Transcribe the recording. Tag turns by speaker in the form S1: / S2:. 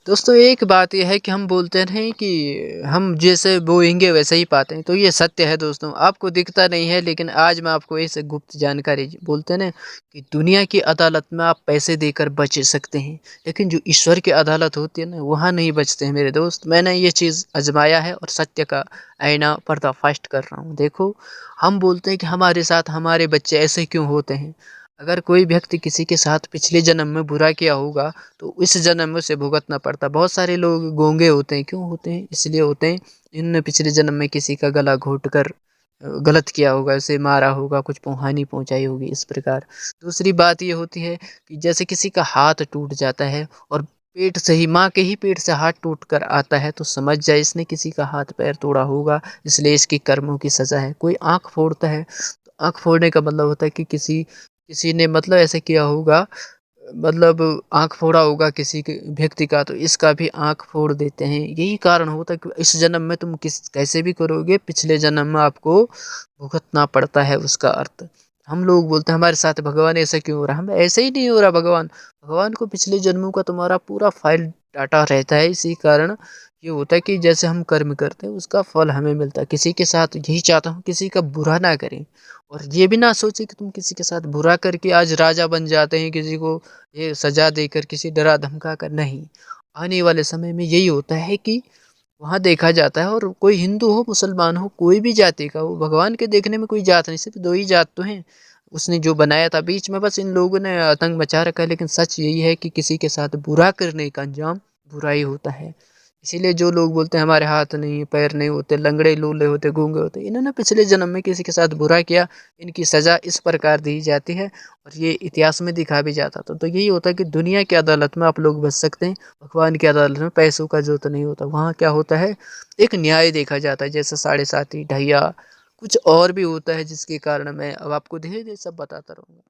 S1: दोस्तों एक बात ये है कि हम बोलते हैं कि हम जैसे बोएंगे वैसे ही पाते हैं, तो ये सत्य है दोस्तों। आपको दिखता नहीं है, लेकिन आज मैं आपको ऐसे गुप्त जानकारी बोलते हैं ना कि दुनिया की अदालत में आप पैसे देकर बच सकते हैं, लेकिन जो ईश्वर की अदालत होती है ना, वहाँ नहीं बचते हैं मेरे दोस्त। मैंने ये चीज़ आजमाया है और सत्य का आईना पर्दाफाश कर रहा हूँ। देखो, हम बोलते हैं कि हमारे साथ हमारे बच्चे ऐसे क्यों होते हैं। अगर कोई व्यक्ति किसी के साथ पिछले जन्म में बुरा किया होगा, तो इस जन्म में उसे भुगतना पड़ता। बहुत सारे लोग गूंगे होते हैं, क्यों होते हैं? इसलिए होते हैं, इन्होंने पिछले जन्म में किसी का गला घोट कर गलत किया होगा, उसे मारा होगा, कुछ हानि पहुंचाई होगी, इस प्रकार। दूसरी बात ये होती है कि जैसे किसी का हाथ टूट जाता है और पेट से ही, माँ के ही पेट से हाथ टूट कर आता है, तो समझ जाए इसने किसी का हाथ पैर तोड़ा होगा, इसलिए इसकी कर्मों की सजा है। कोई आंख फोड़ता है, तो आंख फोड़ने का मतलब होता है कि किसी किसी ने मतलब ऐसे किया होगा, मतलब आँख फोड़ा होगा किसी के व्यक्ति का, तो इसका भी आँख फोड़ देते हैं। यही कारण होता है कि इस जन्म में तुम किस कैसे भी करोगे, पिछले जन्म में आपको भुगतना पड़ता है उसका अर्थ। हम लोग बोलते हैं हमारे साथ भगवान ऐसा क्यों हो रहा है, हम ऐसे ही नहीं हो रहा। भगवान भगवान को पिछले जन्मों का तुम्हारा पूरा फाइल डाटा रहता है। इसी कारण ये होता है कि जैसे हम कर्म करते हैं उसका फल हमें मिलता है। किसी के साथ यही चाहता हूँ, किसी का बुरा ना करें, और ये भी ना सोचे कि तुम किसी के साथ बुरा करके आज राजा बन जाते हैं, किसी को ये सजा देकर, किसी डरा धमका कर नहीं। आने वाले समय में यही होता है कि वहाँ देखा जाता है, और कोई हिंदू हो, मुसलमान हो, कोई भी जाति का हो, भगवान के देखने में कोई जात नहीं, सिर्फ दो ही जात तो हैं। उसने जो बनाया था, बीच में बस इन लोगों ने आतंक मचा रखा है। लेकिन सच यही है कि किसी के साथ बुरा करने का अंजाम बुरा ही होता है। इसीलिए जो लोग बोलते हैं हमारे हाथ नहीं पैर नहीं होते, लंगड़े लूले होते, गूंगे होते, इन्होंने पिछले जन्म में किसी के साथ बुरा किया। इनकी सजा इस प्रकार दी जाती है, और ये इतिहास में दिखा भी जाता था। तो यही होता है कि दुनिया की अदालत में आप लोग बच सकते हैं, भगवान की अदालत में पैसों का जो तो नहीं होता। वहाँ क्या होता है, एक न्याय देखा जाता है, जैसे साढ़े साती ढैया, कुछ और भी होता है, जिसके कारण मैं अब आपको धीरे धीरे सब बताता रहूँगा।